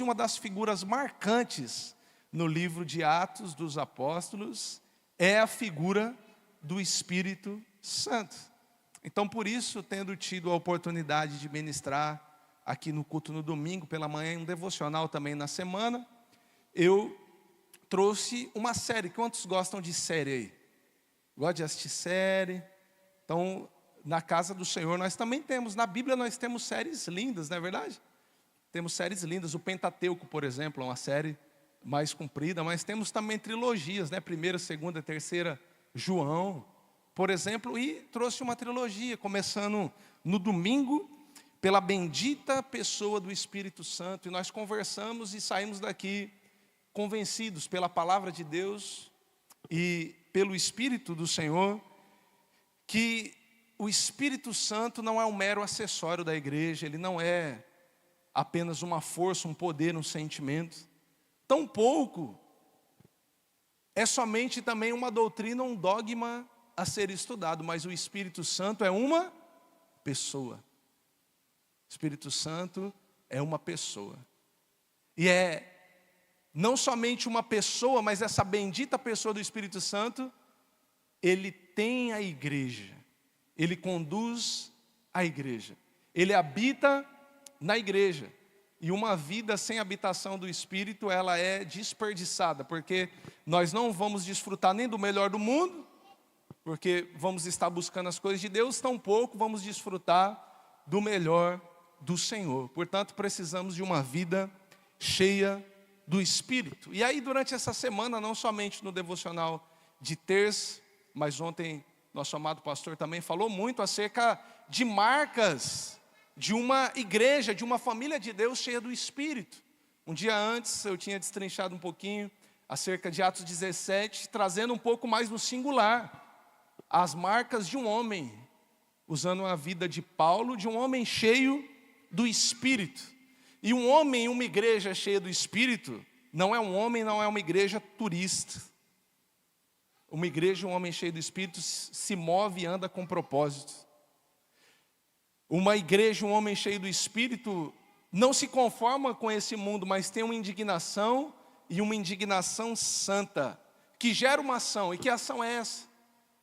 uma das figuras marcantes no livro de Atos dos Apóstolos é a figura do Espírito Santo. Então, por isso, tendo tido a oportunidade de ministrar aqui no culto no domingo pela manhã, um devocional também na semana, eu trouxe uma série. Quantos gostam de série aí? Gosta de assistir série? Então, na casa do Senhor nós também temos, na Bíblia nós temos séries lindas, não é verdade? Temos séries lindas, o Pentateuco, por exemplo, é uma série mais comprida, mas temos também trilogias, né? Primeira, segunda, terceira, João, por exemplo, e trouxe uma trilogia, começando no domingo, pela bendita pessoa do Espírito Santo, e nós conversamos e saímos daqui convencidos pela palavra de Deus e pelo Espírito do Senhor, que o Espírito Santo não é um mero acessório da igreja, ele não é apenas uma força, um poder, um sentimento. Tampouco é somente também uma doutrina, um dogma a ser estudado, mas o Espírito Santo é uma pessoa. O Espírito Santo é uma pessoa. E é não somente uma pessoa, mas essa bendita pessoa do Espírito Santo, ele tem a igreja, ele conduz a igreja, ele habita na igreja. E uma vida sem habitação do Espírito, ela é desperdiçada, porque nós não vamos desfrutar nem do melhor do mundo, porque vamos estar buscando as coisas de Deus, tampouco vamos desfrutar do melhor do Senhor. Portanto, precisamos de uma vida cheia do Espírito. E aí, durante essa semana, não somente no devocional de terça, mas ontem nosso amado pastor também falou muito acerca de marcas de uma igreja, de uma família de Deus cheia do Espírito. Um dia antes eu tinha destrinchado um pouquinho acerca de Atos 17, trazendo um pouco mais no singular, as marcas de um homem, usando a vida de Paulo, de um homem cheio do Espírito. E um homem em uma igreja cheia do Espírito, não é um homem, não é uma igreja turista. Uma igreja, um homem cheio do Espírito, se move e anda com propósito. Uma igreja, um homem cheio do Espírito, não se conforma com esse mundo, mas tem uma indignação, e uma indignação santa, que gera uma ação. E que ação é essa?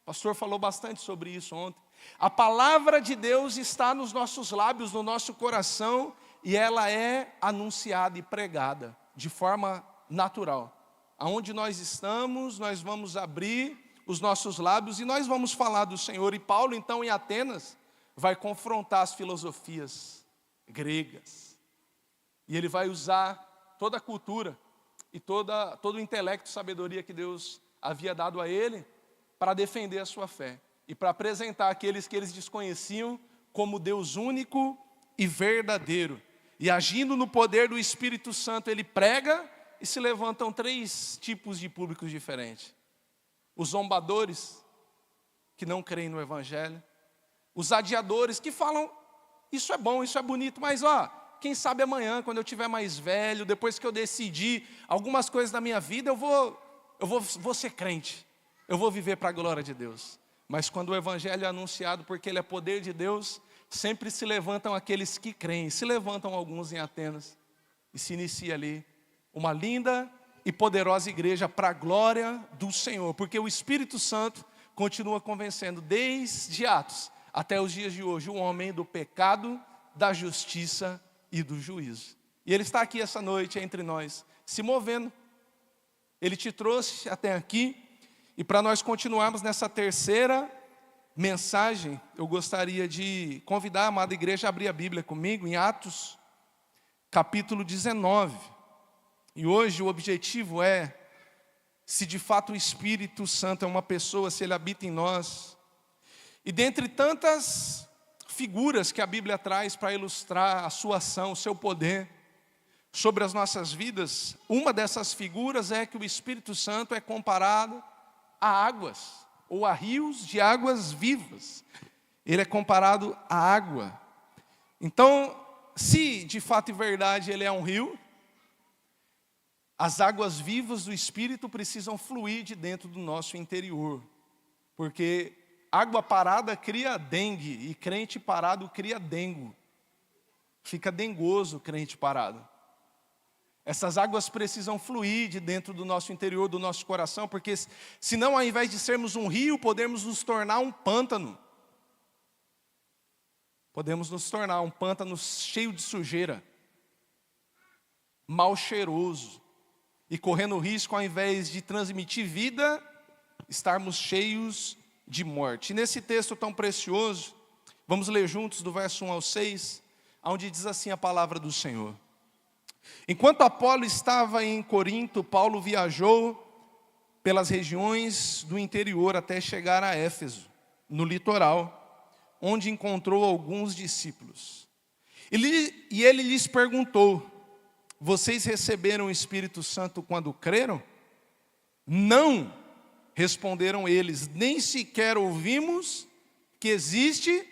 O pastor falou bastante sobre isso ontem. A palavra de Deus está nos nossos lábios, no nosso coração, e ela é anunciada e pregada de forma natural. Aonde nós estamos, nós vamos abrir os nossos lábios e nós vamos falar do Senhor. E Paulo, então, em Atenas, vai confrontar as filosofias gregas. E ele vai usar toda a cultura e todo o intelecto e sabedoria que Deus havia dado a ele para defender a sua fé. E para apresentar aqueles que eles desconheciam como Deus único e verdadeiro. E agindo no poder do Espírito Santo, ele prega e se levantam 3 tipos de públicos diferentes. Os zombadores, que não creem no Evangelho. Os adiadores, que falam, isso é bom, isso é bonito, mas quem sabe amanhã, quando eu estiver mais velho, depois que eu decidir algumas coisas da minha vida, eu vou ser crente. Eu vou viver para a glória de Deus. Mas quando o Evangelho é anunciado, porque ele é poder de Deus, sempre se levantam aqueles que creem. Se levantam alguns em Atenas e se inicia ali uma linda e poderosa igreja para a glória do Senhor. Porque o Espírito Santo continua convencendo desde Atos até os dias de hoje o homem do pecado, da justiça e do juízo. E ele está aqui essa noite entre nós, se movendo. Ele te trouxe até aqui. E para nós continuarmos nessa terceira mensagem, eu gostaria de convidar a amada igreja a abrir a Bíblia comigo em Atos, capítulo 19. E hoje o objetivo é, se de fato o Espírito Santo é uma pessoa, se ele habita em nós. E dentre tantas figuras que a Bíblia traz para ilustrar a sua ação, o seu poder sobre as nossas vidas, uma dessas figuras é que o Espírito Santo é comparado a águas, ou a rios de águas vivas. Ele é comparado à água. Então, se de fato e verdade ele é um rio, as águas vivas do Espírito precisam fluir de dentro do nosso interior. Porque água parada cria dengue, e crente parado cria dengo. Fica dengoso o crente parado. Essas águas precisam fluir de dentro do nosso interior, do nosso coração, porque senão, ao invés de sermos um rio, podemos nos tornar um pântano. Podemos nos tornar um pântano cheio de sujeira, mal cheiroso, e correndo o risco, ao invés de transmitir vida, estarmos cheios de morte. E nesse texto tão precioso, vamos ler juntos do verso 1 ao 6, onde diz assim a palavra do Senhor. Enquanto Apolo estava em Corinto, Paulo viajou pelas regiões do interior até chegar a Éfeso, no litoral, onde encontrou alguns discípulos. E ele lhes perguntou: vocês receberam o Espírito Santo quando creram? Não, responderam eles, nem sequer ouvimos que existe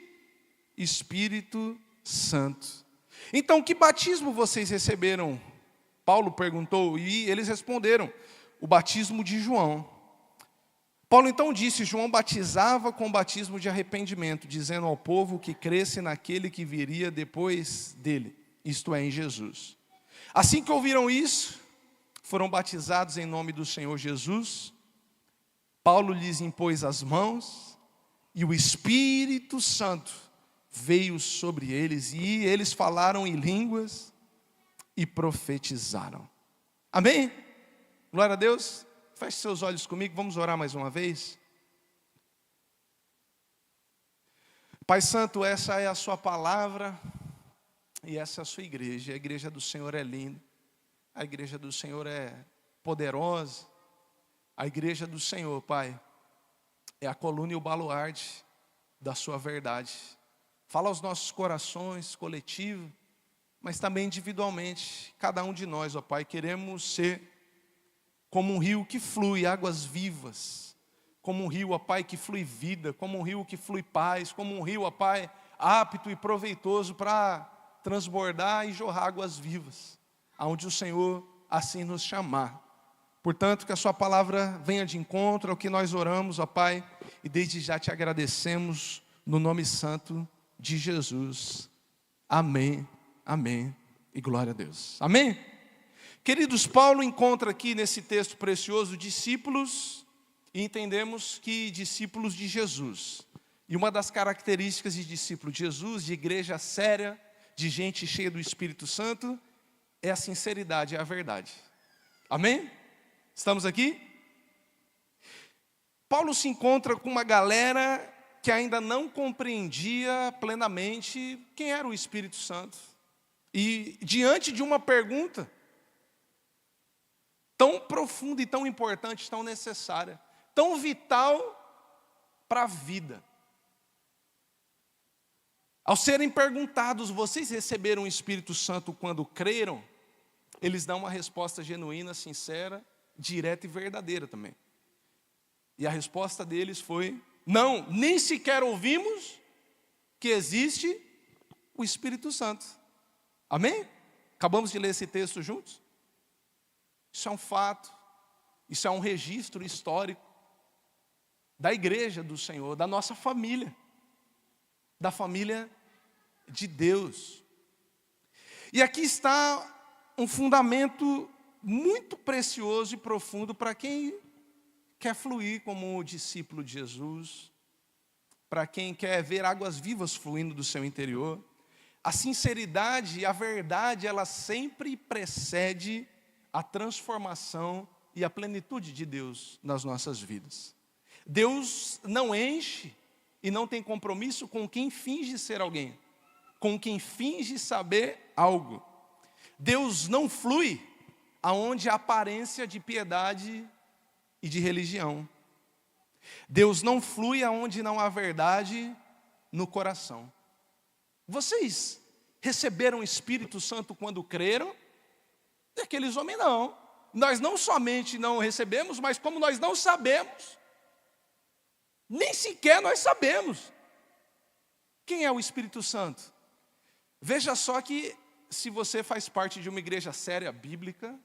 Espírito Santo. Então, que batismo vocês receberam? Paulo perguntou, e eles responderam: o batismo de João. Paulo então disse: João batizava com o batismo de arrependimento, dizendo ao povo que cresce naquele que viria depois dele, isto é, em Jesus. Assim que ouviram isso, foram batizados em nome do Senhor Jesus. Paulo lhes impôs as mãos, e o Espírito Santo veio sobre eles, e eles falaram em línguas e profetizaram. Amém? Glória a Deus. Feche seus olhos comigo, vamos orar mais uma vez. Pai Santo, essa é a sua palavra e essa é a sua igreja. A igreja do Senhor é linda, a igreja do Senhor é poderosa. A igreja do Senhor, Pai, é a coluna e o baluarte da sua verdade. Fala aos nossos corações, coletivo, mas também individualmente. Cada um de nós, ó Pai, queremos ser como um rio que flui águas vivas, como um rio, ó Pai, que flui vida, como um rio que flui paz, como um rio, ó Pai, apto e proveitoso para transbordar e jorrar águas vivas, aonde o Senhor assim nos chamar. Portanto, que a sua palavra venha de encontro ao que nós oramos, ó Pai, e desde já te agradecemos no nome santo de Jesus. Amém, amém e glória a Deus. Amém? Queridos, Paulo encontra aqui nesse texto precioso discípulos, e entendemos que discípulos de Jesus. E uma das características de discípulo de Jesus, de igreja séria, de gente cheia do Espírito Santo, é a sinceridade, é a verdade. Amém? Estamos aqui? Paulo se encontra com uma galera que ainda não compreendia plenamente quem era o Espírito Santo. E diante de uma pergunta tão profunda e tão importante, tão necessária, tão vital para a vida. Ao serem perguntados: vocês receberam o Espírito Santo quando creram? Eles dão uma resposta genuína, sincera, direta e verdadeira também. E a resposta deles foi: não, nem sequer ouvimos que existe o Espírito Santo. Amém? Acabamos de ler esse texto juntos? Isso é um fato, isso é um registro histórico da igreja do Senhor, da nossa família, da família de Deus. E aqui está um fundamento muito precioso e profundo para quem quer fluir como discípulo de Jesus, para quem quer ver águas vivas fluindo do seu interior. A sinceridade e a verdade, ela sempre precede a transformação e a plenitude de Deus nas nossas vidas. Deus não enche e não tem compromisso com quem finge ser alguém, com quem finge saber algo. Deus não flui aonde há aparência de piedade e de religião. Deus não flui aonde não há verdade no coração. Vocês receberam o Espírito Santo quando creram? E aqueles homens não. Nós não somente não recebemos, mas como nós não sabemos, nem sequer nós sabemos quem é o Espírito Santo. Veja só que se você faz parte de uma igreja séria bíblica,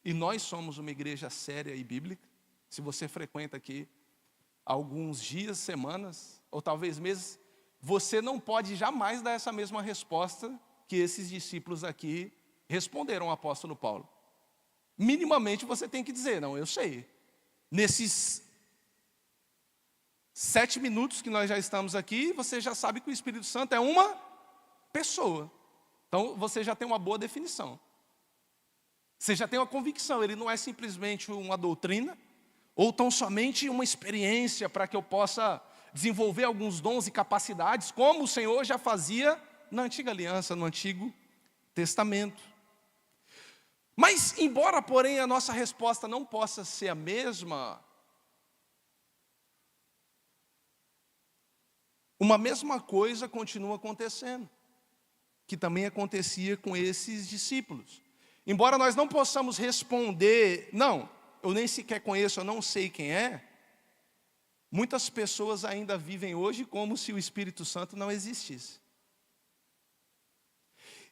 e nós somos uma igreja séria e bíblica, se você frequenta aqui alguns dias, semanas, ou talvez meses, você não pode jamais dar essa mesma resposta que esses discípulos aqui Responderam ao apóstolo Paulo. Minimamente você tem que dizer, não, eu sei. Nesses 7 minutos que nós já estamos aqui, você já sabe que o Espírito Santo é uma pessoa. Então você já tem uma boa definição. Você já tem uma convicção, ele não é simplesmente uma doutrina, ou tão somente uma experiência para que eu possa desenvolver alguns dons e capacidades, como o Senhor já fazia na antiga aliança, no Antigo Testamento. Mas, embora, porém, a nossa resposta não possa ser a mesma, uma mesma coisa continua acontecendo, que também acontecia com esses discípulos. Embora nós não possamos responder, não, eu nem sequer conheço, eu não sei quem é, muitas pessoas ainda vivem hoje como se o Espírito Santo não existisse.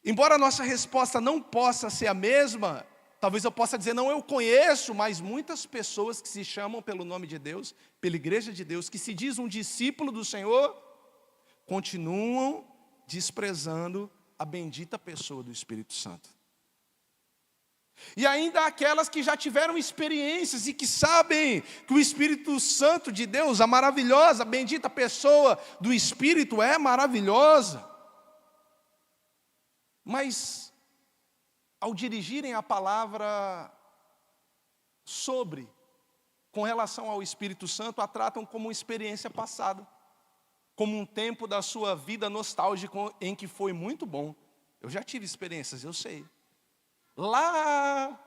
Embora a nossa resposta não possa ser a mesma, talvez eu possa dizer, não, eu conheço, mas muitas pessoas que se chamam pelo nome de Deus, pela igreja de Deus, que se diz um discípulo do Senhor, continuam desprezando a bendita pessoa do Espírito Santo. E ainda aquelas que já tiveram experiências e que sabem que o Espírito Santo de Deus, a maravilhosa, a bendita pessoa do Espírito é maravilhosa. Mas, ao dirigirem a palavra com relação ao Espírito Santo, a tratam como uma experiência passada, como um tempo da sua vida nostálgico em que foi muito bom. Eu já tive experiências, eu sei. Lá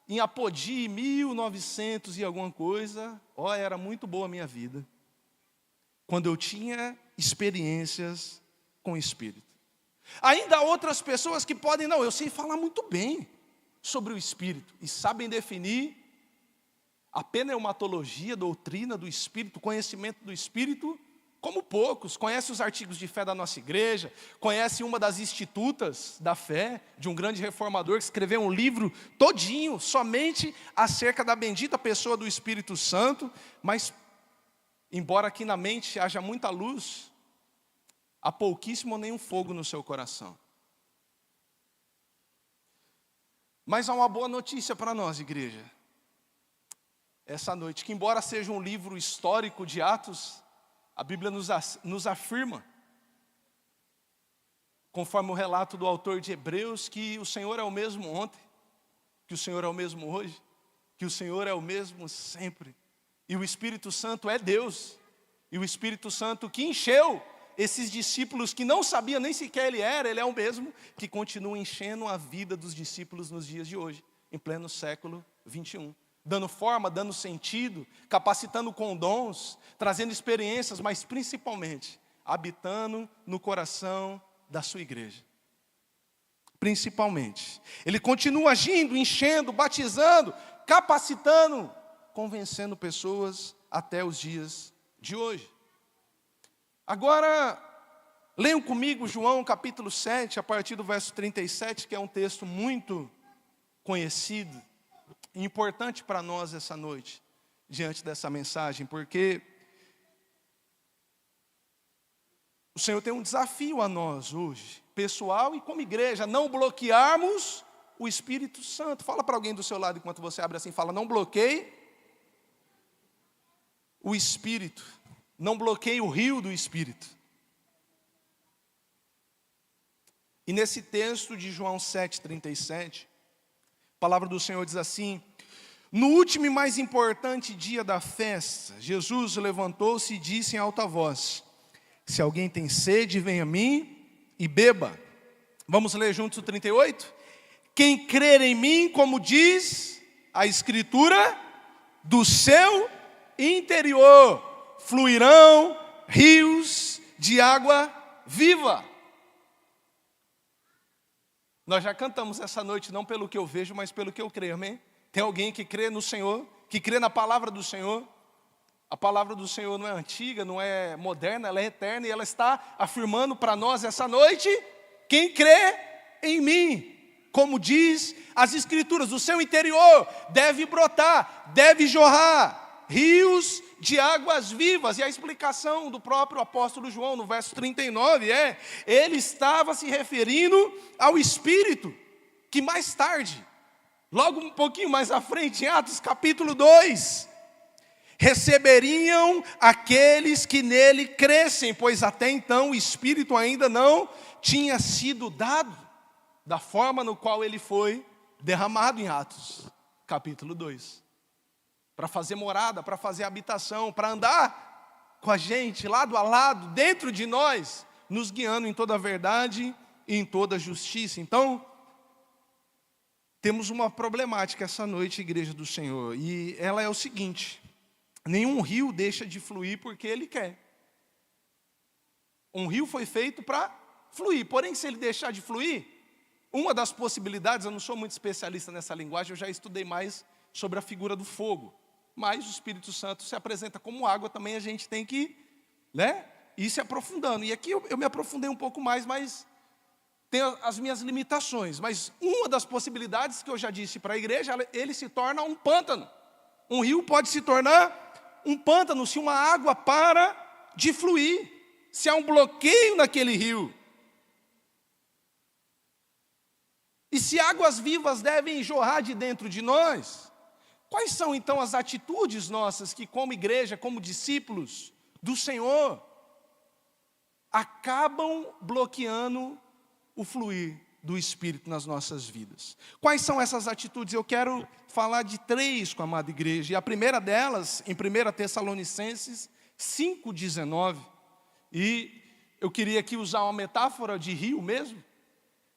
em Apodi, 1900 e alguma coisa, era muito boa a minha vida, quando eu tinha experiências com o Espírito. Ainda há outras pessoas que podem, não, eu sei falar muito bem sobre o Espírito, e sabem definir a pneumatologia, doutrina do Espírito, conhecimento do Espírito, como poucos. Conhece os artigos de fé da nossa igreja, conhece uma das institutas da fé, de um grande reformador que escreveu um livro todinho, somente acerca da bendita pessoa do Espírito Santo, mas, embora aqui na mente haja muita luz, há pouquíssimo ou nenhum fogo no seu coração. Mas há uma boa notícia para nós, igreja, essa noite, que embora seja um livro histórico de Atos, a Bíblia nos afirma, conforme o relato do autor de Hebreus, que o Senhor é o mesmo ontem, que o Senhor é o mesmo hoje, que o Senhor é o mesmo sempre. E o Espírito Santo é Deus, e o Espírito Santo que encheu esses discípulos que não sabiam nem sequer ele é o mesmo que continua enchendo a vida dos discípulos nos dias de hoje, em pleno século 21. Dando forma, dando sentido, capacitando com dons, trazendo experiências, mas principalmente habitando no coração da sua igreja. Principalmente. Ele continua agindo, enchendo, batizando, capacitando, convencendo pessoas até os dias de hoje. Agora, leiam comigo João capítulo 7, a partir do verso 37, que é um texto muito conhecido e importante para nós essa noite, diante dessa mensagem, porque o Senhor tem um desafio a nós hoje, pessoal e como igreja, não bloquearmos o Espírito Santo. Fala para alguém do seu lado enquanto você abre assim, fala, não bloqueie o Espírito. Não bloqueie o rio do Espírito. E nesse texto de João 7,37, a palavra do Senhor diz assim: no último e mais importante dia da festa, Jesus levantou-se e disse em alta voz: se alguém tem sede, venha a mim e beba. Vamos ler juntos o 38? Quem crer em mim, como diz a Escritura, do seu interior fluirão rios de água viva. Nós já cantamos essa noite, não pelo que eu vejo, mas pelo que eu creio, amém? Tem alguém que crê no Senhor, que crê na palavra do Senhor? A palavra do Senhor não é antiga, não é moderna, ela é eterna, e ela está afirmando para nós essa noite: quem crê em mim, como diz as Escrituras, do seu interior deve brotar, deve jorrar rios de águas vivas. E a explicação do próprio apóstolo João no verso 39 ele estava se referindo ao Espírito. que mais tarde, logo um pouquinho mais à frente, em Atos capítulo 2, receberiam aqueles que nele crescem, pois até então o Espírito ainda não tinha sido dado, da forma no qual ele foi derramado em Atos capítulo 2. Para fazer morada, para fazer habitação, para andar com a gente, lado a lado, dentro de nós, nos guiando em toda a verdade e em toda a justiça. Então, temos uma problemática essa noite, Igreja do Senhor, e ela é o seguinte: nenhum rio deixa de fluir porque ele quer. Um rio foi feito para fluir, porém, se ele deixar de fluir, uma das possibilidades, eu não sou muito especialista nessa linguagem, eu já estudei mais sobre a figura do fogo, mas o Espírito Santo se apresenta como água, também a gente tem que, ir se aprofundando. E aqui eu me aprofundei um pouco mais, mas tem as minhas limitações. Mas uma das possibilidades que eu já disse para a igreja, ele se torna um pântano. Um rio pode se tornar um pântano se uma água para de fluir, se há um bloqueio naquele rio. E se águas vivas devem jorrar de dentro de nós, quais são então as atitudes nossas que, como igreja, como discípulos do Senhor, acabam bloqueando o fluir do Espírito nas nossas vidas? Quais são essas atitudes? Eu quero falar de 3 com a amada igreja. E a primeira delas, em 1 Tessalonicenses 5,19. E eu queria aqui usar uma metáfora de rio mesmo.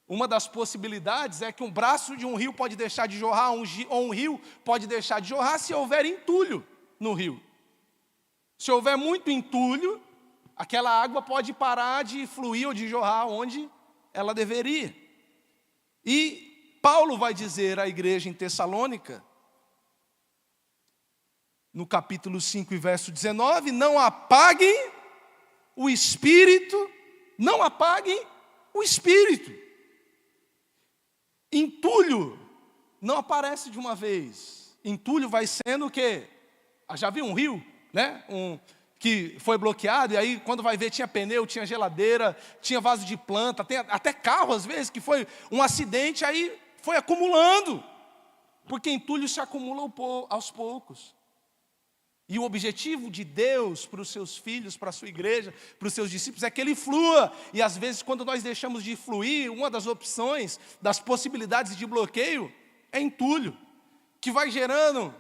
Uma das possibilidades é que um braço de um rio pode deixar de jorrar, ou um rio pode deixar de jorrar se houver entulho no rio. Se houver muito entulho, aquela água pode parar de fluir ou de jorrar onde ela deveria. E Paulo vai dizer à igreja em Tessalônica, no capítulo 5 e verso 19, não apaguem o Espírito, não apaguem o Espírito. Entulho não aparece de uma vez. Entulho vai sendo o quê? Já viu um rio, que foi bloqueado, e aí quando vai ver tinha pneu, tinha geladeira, tinha vaso de planta, tem até carro às vezes, que foi um acidente, aí foi acumulando, porque entulho se acumula aos poucos. E o objetivo de Deus para os seus filhos, para a sua igreja, para os seus discípulos, é que ele flua. E às vezes quando nós deixamos de fluir, uma das opções, das possibilidades de bloqueio, é entulho, que vai gerando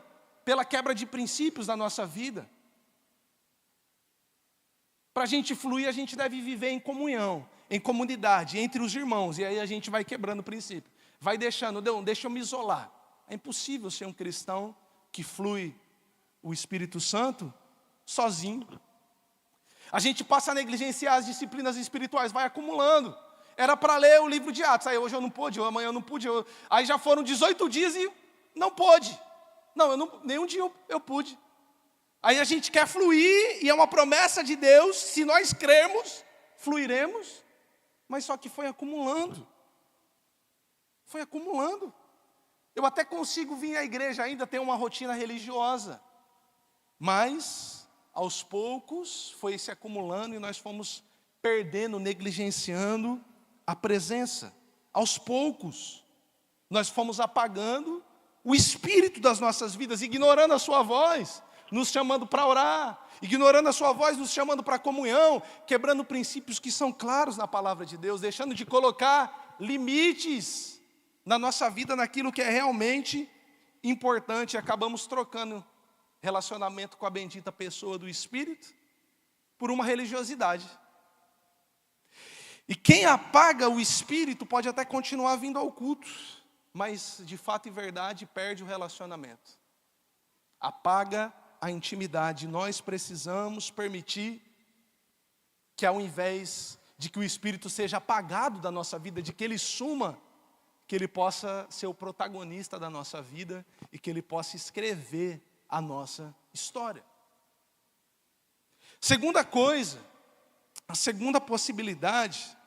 pela quebra de princípios da nossa vida. Para a gente fluir, a gente deve viver em comunhão, em comunidade, entre os irmãos. E aí a gente vai quebrando o princípio. Vai deixando, deixa eu me isolar. É impossível ser um cristão que flui o Espírito Santo sozinho. A gente passa a negligenciar as disciplinas espirituais, vai acumulando. Era para ler o livro de Atos, aí hoje eu não pude, amanhã eu não pude. Aí já foram 18 dias e não pôde. Nenhum dia eu pude. Aí a gente quer fluir, e é uma promessa de Deus, se nós crermos, fluiremos, mas só que foi acumulando. Foi acumulando. Eu até consigo vir à igreja ainda, ter uma rotina religiosa, mas aos poucos foi se acumulando e nós fomos perdendo, negligenciando a presença. Aos poucos nós fomos apagando o Espírito das nossas vidas, ignorando a sua voz, nos chamando para orar, ignorando a sua voz, nos chamando para comunhão, quebrando princípios que são claros na palavra de Deus, deixando de colocar limites na nossa vida, naquilo que é realmente importante, e acabamos trocando relacionamento com a bendita pessoa do Espírito por uma religiosidade. E quem apaga o Espírito pode até continuar vindo ao culto, mas de fato e verdade perde o relacionamento. Apaga a intimidade. Nós precisamos permitir que, ao invés de que o Espírito seja apagado da nossa vida, de que ele suma, que ele possa ser o protagonista da nossa vida e que ele possa escrever a nossa história. Segunda coisa, a segunda possibilidade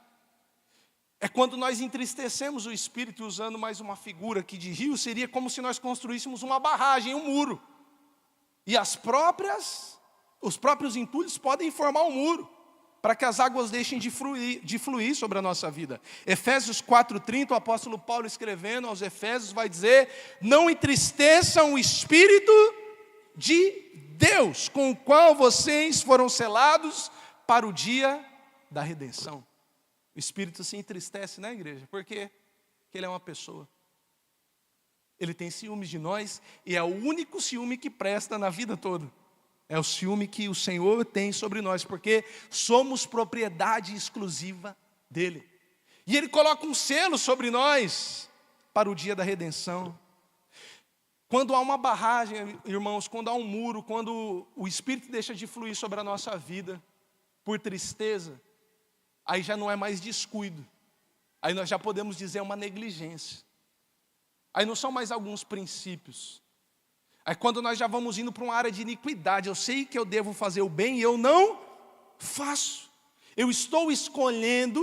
é quando nós entristecemos o Espírito, usando mais uma figura aqui de rio, seria como se nós construíssemos uma barragem, um muro. E os próprios entulhos podem formar um muro para que as águas deixem de fluir sobre a nossa vida. Efésios 4:30, o apóstolo Paulo escrevendo aos Efésios vai dizer: não entristeçam o Espírito de Deus, com o qual vocês foram selados para o dia da redenção. O Espírito se entristece na igreja, por quê? Porque ele é uma pessoa. Ele tem ciúmes de nós, e é o único ciúme que presta na vida toda. É o ciúme que o Senhor tem sobre nós, porque somos propriedade exclusiva dele. E ele coloca um selo sobre nós para o dia da redenção. Quando há uma barragem, irmãos, quando há um muro, quando o Espírito deixa de fluir sobre a nossa vida, por tristeza, aí já não é mais descuido. Aí nós já podemos dizer uma negligência. Aí não são mais alguns princípios. Aí quando nós já vamos indo para uma área de iniquidade, eu sei que eu devo fazer o bem e eu não faço. Eu estou escolhendo,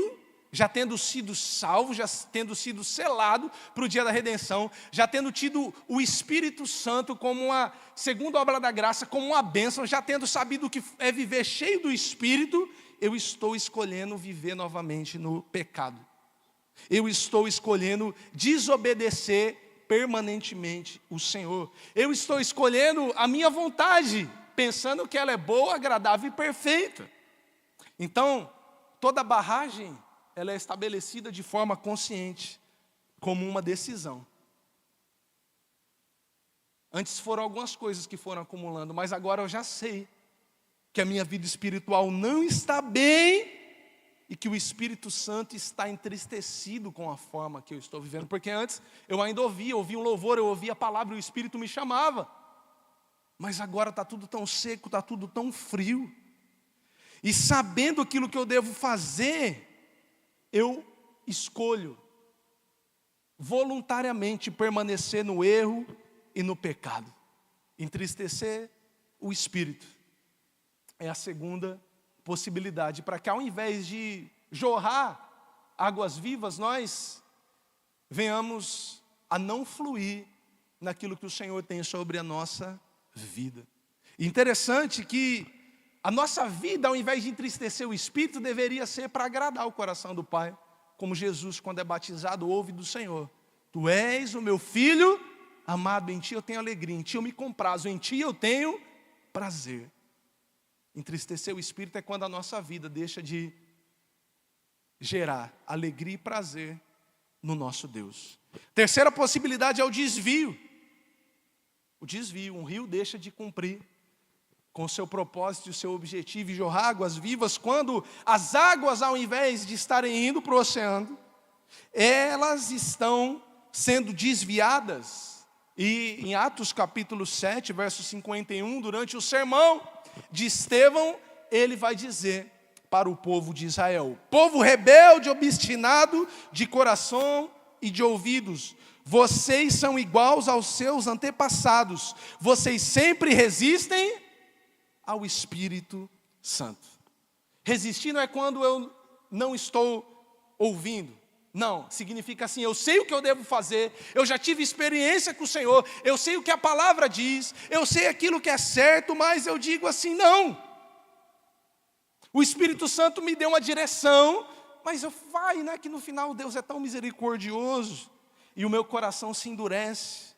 já tendo sido salvo, já tendo sido selado para o dia da redenção, já tendo tido o Espírito Santo como uma segunda obra da graça, como uma bênção, já tendo sabido o que é viver cheio do Espírito, eu estou escolhendo viver novamente no pecado. Eu estou escolhendo desobedecer permanentemente o Senhor. Eu estou escolhendo a minha vontade, pensando que ela é boa, agradável e perfeita. Então, toda barragem, ela é estabelecida de forma consciente, como uma decisão. Antes foram algumas coisas que foram acumulando, mas agora eu já sei que a minha vida espiritual não está bem e que o Espírito Santo está entristecido com a forma que eu estou vivendo. Porque antes eu ainda ouvia um louvor, eu ouvia a palavra e o Espírito me chamava. Mas agora está tudo tão seco, está tudo tão frio. E sabendo aquilo que eu devo fazer, eu escolho voluntariamente permanecer no erro e no pecado. Entristecer o Espírito é a segunda possibilidade, para que ao invés de jorrar águas vivas, nós venhamos a não fluir naquilo que o Senhor tem sobre a nossa vida. Interessante que a nossa vida, ao invés de entristecer o Espírito, deveria ser para agradar o coração do Pai, como Jesus, quando é batizado, ouve do Senhor: Tu és o meu filho amado, em Ti eu tenho alegria, em Ti eu me comprazo, em Ti eu tenho prazer. Entristecer o Espírito é quando a nossa vida deixa de gerar alegria e prazer no nosso Deus. Terceira possibilidade é o desvio. O desvio, um rio deixa de cumprir com o seu propósito e o seu objetivo e jorrar águas vivas quando as águas, ao invés de estarem indo para o oceano, elas estão sendo desviadas. E em Atos capítulo 7, verso 51, durante o sermão de Estevão, ele vai dizer para o povo de Israel: povo rebelde, obstinado de coração e de ouvidos, vocês são iguais aos seus antepassados, vocês sempre resistem ao Espírito Santo. Resistir não é quando eu não estou ouvindo. Não, significa assim: eu sei o que eu devo fazer, eu já tive experiência com o Senhor, eu sei o que a palavra diz, eu sei aquilo que é certo, mas eu digo assim: não. O Espírito Santo me deu uma direção, mas né, que no final Deus é tão misericordioso, e o meu coração se endurece,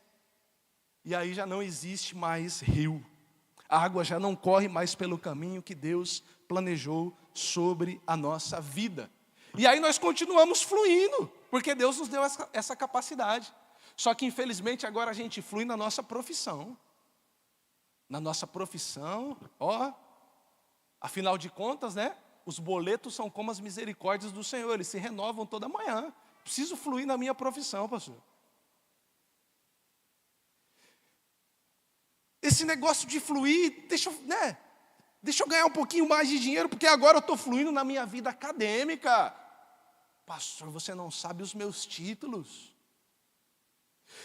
e aí já não existe mais rio, a água já não corre mais pelo caminho que Deus planejou sobre a nossa vida. E aí nós continuamos fluindo, porque Deus nos deu essa capacidade. Só que infelizmente agora a gente flui na nossa profissão. Na nossa profissão, afinal de contas, né? Os boletos são como as misericórdias do Senhor, eles se renovam toda manhã. Preciso fluir na minha profissão, pastor. Esse negócio de fluir, deixa eu ganhar um pouquinho mais de dinheiro, porque agora eu estou fluindo na minha vida acadêmica. Pastor, você não sabe os meus títulos.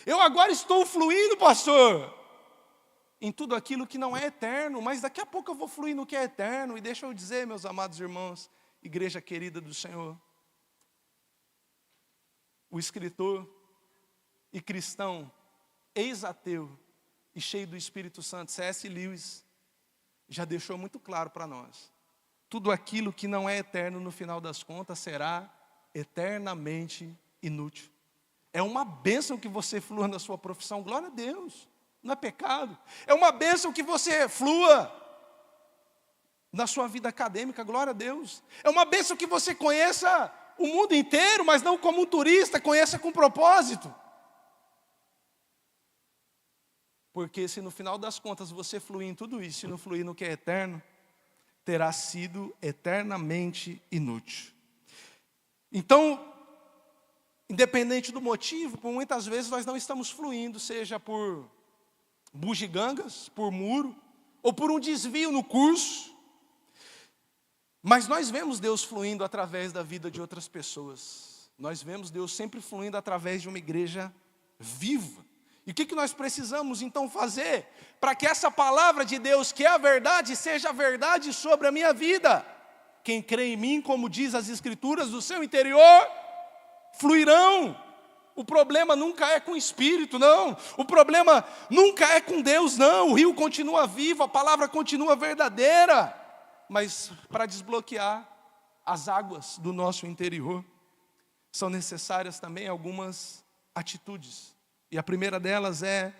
Eu agora estou fluindo, pastor, em tudo aquilo que não é eterno, mas daqui a pouco eu vou fluir no que é eterno. E deixa eu dizer, meus amados irmãos, igreja querida do Senhor, o escritor e cristão, ex-ateu e cheio do Espírito Santo, C.S. Lewis, já deixou muito claro para nós tudo aquilo que não é eterno no final das contas será eternamente inútil. É uma bênção que você flua na sua profissão, glória a Deus, não é pecado. É uma bênção que você flua na sua vida acadêmica, glória a Deus. É uma bênção que você conheça o mundo inteiro, mas não como um turista, conheça com propósito. Porque se no final das contas você fluir em tudo isso, e não fluir no que é eterno, terá sido eternamente inútil. Então, independente do motivo, por muitas vezes nós não estamos fluindo, seja por bugigangas, por muro, ou por um desvio no curso. Mas nós vemos Deus fluindo através da vida de outras pessoas. Nós vemos Deus sempre fluindo através de uma igreja viva. E o que nós precisamos então fazer para que essa palavra de Deus, que é a verdade, seja a verdade sobre a minha vida? Quem crê em mim, como diz as Escrituras, do seu interior fluirão. O problema nunca é com o Espírito, não. O problema nunca é com Deus, não. O rio continua vivo, a palavra continua verdadeira. Mas para desbloquear as águas do nosso interior, são necessárias também algumas atitudes. E a primeira delas é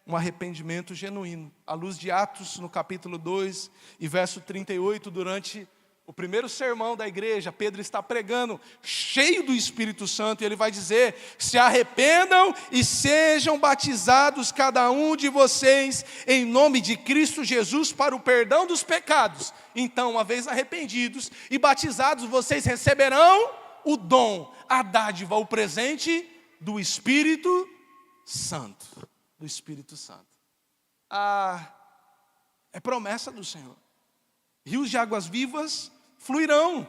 um arrependimento genuíno. À luz de Atos, no capítulo 2 e verso 38, durante o primeiro sermão da igreja, Pedro está pregando, cheio do Espírito Santo, e ele vai dizer: se arrependam e sejam batizados cada um de vocês em nome de Cristo Jesus para o perdão dos pecados. Então, uma vez arrependidos e batizados, vocês receberão o dom, a dádiva, o presente do Espírito Santo. Do Espírito Santo. É promessa do Senhor. Rios de águas vivas fluirão.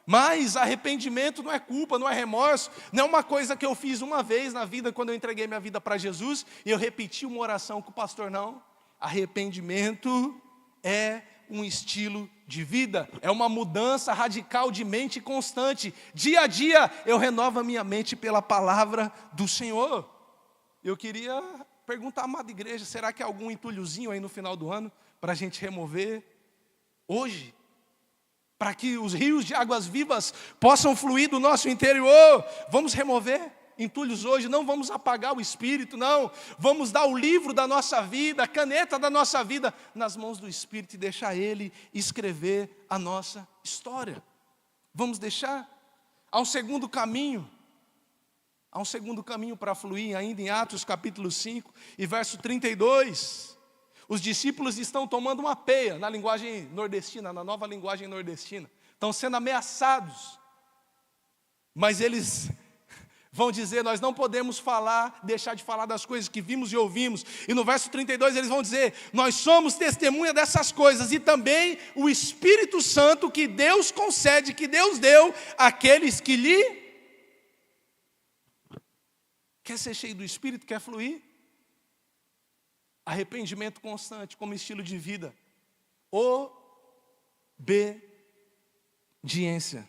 Mas arrependimento não é culpa, não é remorso, não é uma coisa que eu fiz uma vez na vida, quando eu entreguei minha vida para Jesus, e eu repeti uma oração com o pastor, não. Arrependimento é um estilo de vida, é uma mudança radical de mente constante. Dia a dia eu renovo a minha mente pela palavra do Senhor. Eu queria perguntar, amada igreja, será que há algum entulhozinho aí no final do ano para a gente remover hoje? Para que os rios de águas vivas possam fluir do nosso interior. Vamos remover entulhos hoje, não vamos apagar o Espírito, não. Vamos dar o livro da nossa vida, a caneta da nossa vida nas mãos do Espírito e deixar Ele escrever a nossa história. Vamos deixar. Há um segundo caminho. Há um segundo caminho para fluir, ainda em Atos capítulo 5 e verso 32. Os discípulos estão tomando uma peia, na linguagem nordestina, na nova linguagem nordestina. Estão sendo ameaçados. Mas eles vão dizer: nós não podemos deixar de falar das coisas que vimos e ouvimos. E no verso 32 eles vão dizer: nós somos testemunha dessas coisas, e também o Espírito Santo que Deus concede, que Deus deu àqueles que lhe... Quer ser cheio do Espírito? Quer fluir? Arrependimento constante como estilo de vida. Obediência.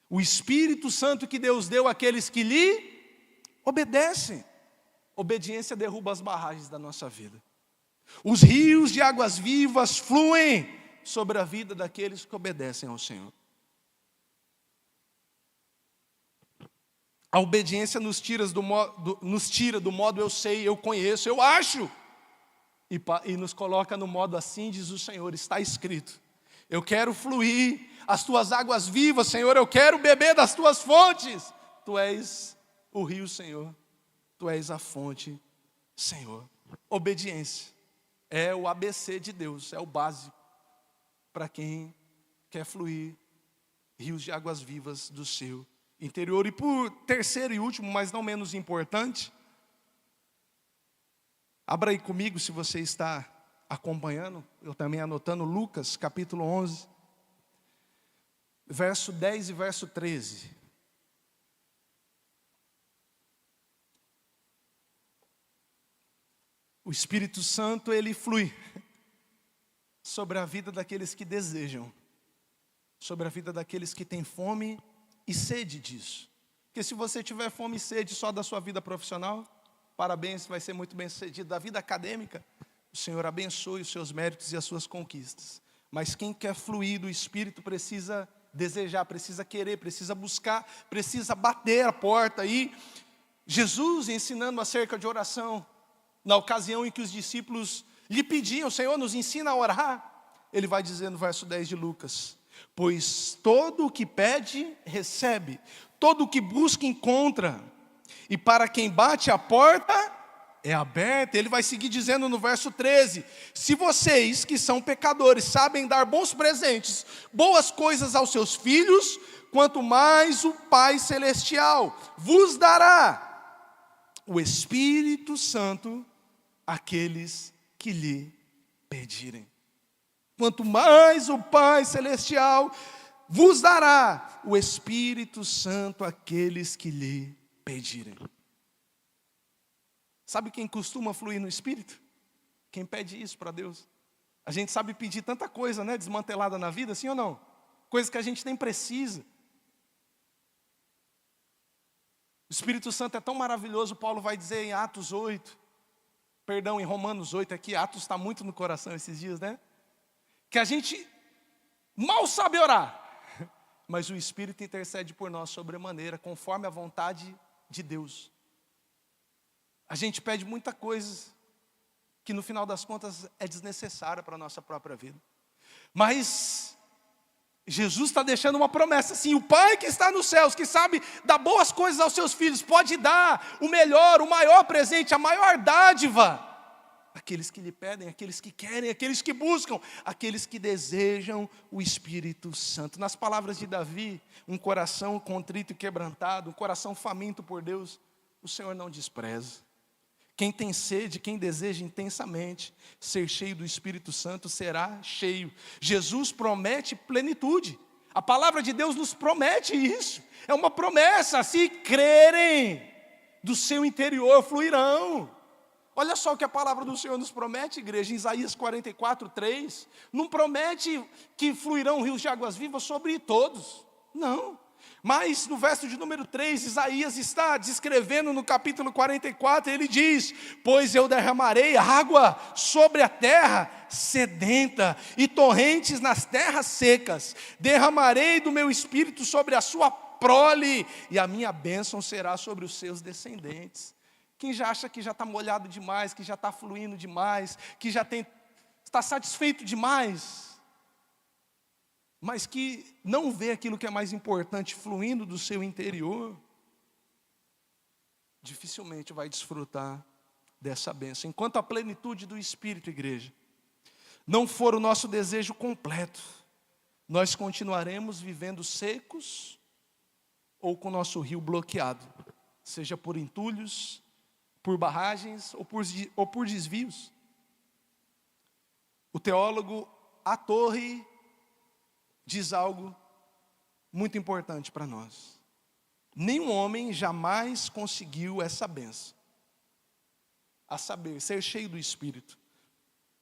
O Espírito Santo que Deus deu àqueles que lhe obedecem. Obediência derruba as barragens da nossa vida. Os rios de águas vivas fluem sobre a vida daqueles que obedecem ao Senhor. A obediência nos tira do modo eu sei, eu conheço, eu acho. E nos coloca no modo assim diz o Senhor, está escrito. Eu quero fluir as tuas águas vivas, Senhor, eu quero beber das tuas fontes. Tu és o rio, Senhor. Tu és a fonte, Senhor. Obediência é o ABC de Deus, é o básico para quem quer fluir rios de águas vivas do seu interior. E por terceiro e último, mas não menos importante, abra aí comigo se você está acompanhando, eu também anotando, Lucas capítulo 11, verso 10 e verso 13. O Espírito Santo, ele flui sobre a vida daqueles que desejam, sobre a vida daqueles que têm fome e sede disso. Porque se você tiver fome e sede só da sua vida profissional, parabéns, vai ser muito bem sucedido. Da vida acadêmica, o Senhor abençoe os seus méritos e as suas conquistas. Mas quem quer fluir do Espírito precisa desejar, precisa querer, precisa buscar, precisa bater a porta. E Jesus ensinando acerca de oração, na ocasião em que os discípulos lhe pediam: Senhor, nos ensina a orar. Ele vai dizer no verso 10 de Lucas: pois todo o que pede, recebe, todo o que busca, encontra, e para quem bate a porta, é aberta. Ele vai seguir dizendo no verso 13: se vocês que são pecadores sabem dar bons presentes, boas coisas aos seus filhos, quanto mais o Pai Celestial vos dará o Espírito Santo àqueles que lhe pedirem. Quanto mais o Pai Celestial vos dará o Espírito Santo àqueles que lhe pedirem. Sabe quem costuma fluir no Espírito? Quem pede isso para Deus. A gente sabe pedir tanta coisa, né, desmantelada na vida, sim ou não? Coisas que a gente nem precisa. O Espírito Santo é tão maravilhoso, Paulo vai dizer em Atos 8, em Romanos 8, aqui Atos está muito no coração esses dias, né? Que a gente mal sabe orar, mas o Espírito intercede por nós sobremaneira, conforme a vontade de Deus. A gente pede muita coisa que no final das contas é desnecessária para a nossa própria vida. Mas Jesus está deixando uma promessa assim: o Pai que está nos céus, que sabe dar boas coisas aos seus filhos, pode dar o melhor, o maior presente, a maior dádiva àqueles que lhe pedem, àqueles que querem, àqueles que buscam, àqueles que desejam o Espírito Santo. Nas palavras de Davi, um coração contrito e quebrantado, um coração faminto por Deus, o Senhor não despreza. Quem tem sede, quem deseja intensamente ser cheio do Espírito Santo, será cheio. Jesus promete plenitude. A palavra de Deus nos promete isso. É uma promessa: se crerem, do seu interior fluirão. Olha só o que a palavra do Senhor nos promete, igreja, em Isaías 44:3. Não promete que fluirão rios de águas vivas sobre todos. Não. Mas no verso de número 3, Isaías está descrevendo no capítulo 44, ele diz: pois eu derramarei água sobre a terra sedenta e torrentes nas terras secas, derramarei do meu espírito sobre a sua prole, e a minha bênção será sobre os seus descendentes. Quem já acha que já está molhado demais, que já está fluindo demais, que já está satisfeito demais, mas que não vê aquilo que é mais importante fluindo do seu interior, dificilmente vai desfrutar dessa bênção. Enquanto a plenitude do Espírito, igreja, não for o nosso desejo completo, nós continuaremos vivendo secos ou com o nosso rio bloqueado, seja por entulhos, por barragens ou por desvios. O teólogo A Torre diz algo muito importante para nós: nenhum homem jamais conseguiu essa bênção, a saber, ser cheio do Espírito,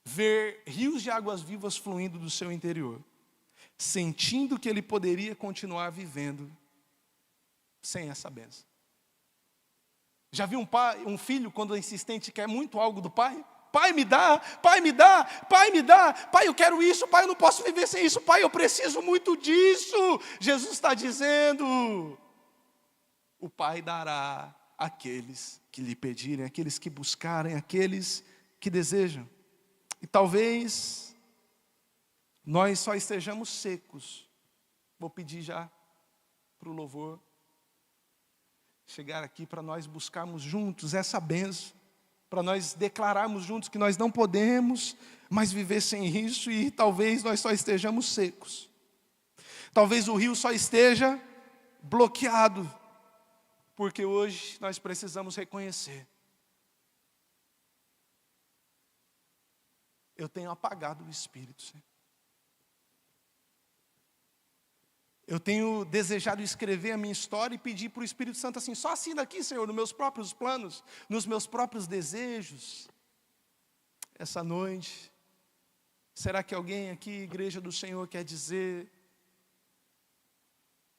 ver rios de águas vivas fluindo do seu interior, sentindo que ele poderia continuar vivendo sem essa bênção. Já viu um filho, quando é insistente, quer muito algo do pai? Pai, me dá, pai, me dá, pai, me dá, pai, eu quero isso, pai, eu não posso viver sem isso, pai, eu preciso muito disso. Jesus está dizendo: o Pai dará àqueles que lhe pedirem, àqueles que buscarem, àqueles que desejam. E talvez nós só estejamos secos. Vou pedir já para o louvor chegar aqui para nós buscarmos juntos essa bênção, para nós declararmos juntos que nós não podemos mais viver sem isso, e talvez nós só estejamos secos. Talvez o rio só esteja bloqueado, porque hoje nós precisamos reconhecer: eu tenho apagado o Espírito, Senhor. Eu tenho desejado escrever a minha história e pedir para o Espírito Santo assim: só assina aqui, Senhor, nos meus próprios planos, nos meus próprios desejos. Essa noite, será que alguém aqui, igreja do Senhor, quer dizer: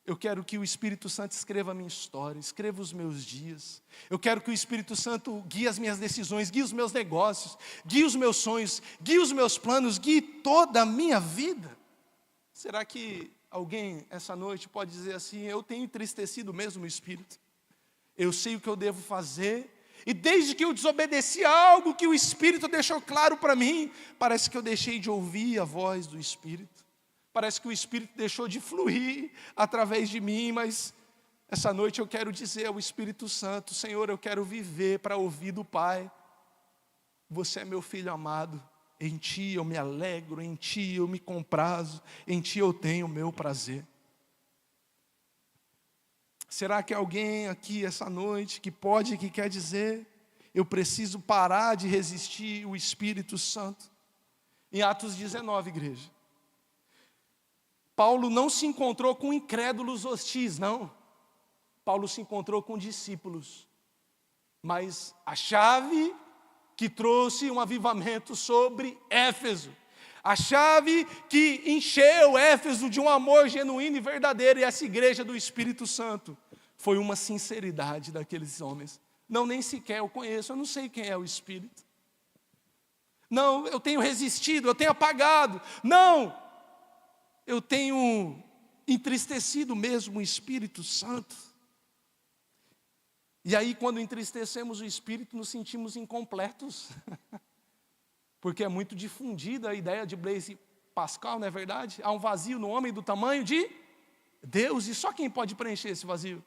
Eu quero que o Espírito Santo escreva a minha história, escreva os meus dias. Eu quero que o Espírito Santo guie as minhas decisões, guie os meus negócios, guie os meus sonhos, guie os meus planos, guie toda a minha vida. Será que alguém essa noite pode dizer assim: eu tenho entristecido mesmo o Espírito? Eu sei o que eu devo fazer, e desde que eu desobedeci a algo que o Espírito deixou claro para mim, parece que eu deixei de ouvir a voz do Espírito. Parece que o Espírito deixou de fluir através de mim, mas essa noite eu quero dizer ao Espírito Santo: Senhor, eu quero viver para ouvir do Pai. Você é meu filho amado, em Ti eu me alegro, em Ti eu me comprazo, em Ti eu tenho o meu prazer. Será que alguém aqui essa noite que quer dizer: eu preciso parar de resistir o Espírito Santo? Em Atos 19, igreja, Paulo não se encontrou com incrédulos hostis, não. Paulo se encontrou com discípulos. Mas a chave que trouxe um avivamento sobre Éfeso, a chave que encheu Éfeso de um amor genuíno e verdadeiro, e essa igreja do Espírito Santo, foi uma sinceridade daqueles homens. Não, nem sequer eu conheço, eu não sei quem é o Espírito. Não, eu tenho resistido, eu tenho apagado. Não, eu tenho entristecido mesmo o Espírito Santo. E aí, quando entristecemos o Espírito, nos sentimos incompletos. Porque é muito difundida a ideia de Blaise Pascal, não é verdade? Há um vazio no homem do tamanho de Deus, e só quem pode preencher esse vazio?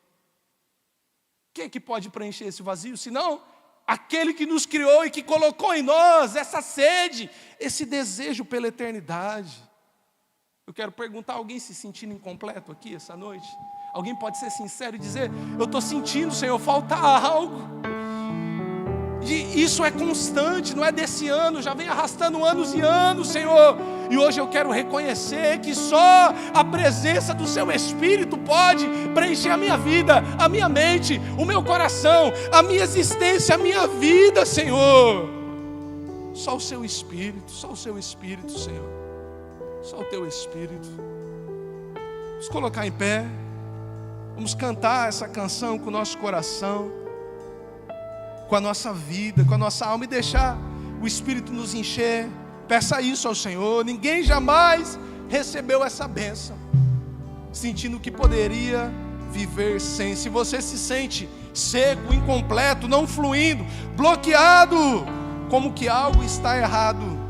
Quem é que pode preencher esse vazio? Senão aquele que nos criou e que colocou em nós essa sede, esse desejo pela eternidade. Eu quero perguntar: alguém se sentindo incompleto aqui essa noite? Alguém pode ser sincero e dizer: eu estou sentindo, Senhor, falta algo. E isso é constante, não é desse ano, já vem arrastando anos e anos, Senhor. E hoje eu quero reconhecer que só a presença do Seu Espírito pode preencher a minha vida, a minha mente, o meu coração, a minha existência, a minha vida, Senhor. Só o Seu Espírito, só o Seu Espírito, Senhor. Só o Teu Espírito. Vamos colocar em pé. Vamos cantar essa canção com o nosso coração, com a nossa vida, com a nossa alma, e deixar o Espírito nos encher. Peça isso ao Senhor. Ninguém jamais recebeu essa bênção sentindo que poderia viver sem. Se você se sente seco, incompleto, não fluindo, bloqueado, como que algo está errado,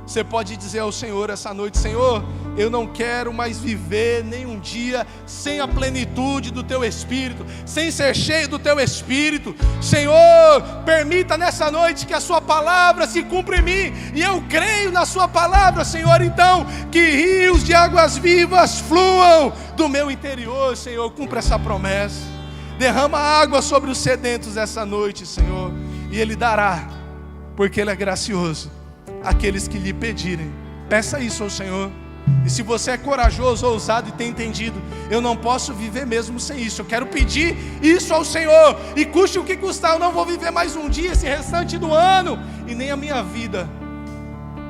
você pode dizer ao Senhor essa noite: Senhor, eu não quero mais viver nem um dia sem a plenitude do Teu Espírito, sem ser cheio do Teu Espírito. Senhor, permita nessa noite que a Sua palavra se cumpra em mim, e eu creio na Sua palavra, Senhor. Então, que rios de águas vivas fluam do meu interior, Senhor. Cumpra essa promessa. Derrama água sobre os sedentos essa noite, Senhor, e Ele dará, porque Ele é gracioso àqueles que lhe pedirem. Peça isso ao Senhor. E se você é corajoso, ousado e tem entendido: eu não posso viver mesmo sem isso, eu quero pedir isso ao Senhor, e custe o que custar, eu não vou viver mais um dia, esse restante do ano, e nem a minha vida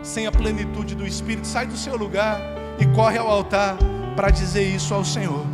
sem a plenitude do Espírito. Sai do seu lugar e corre ao altar para dizer isso ao Senhor.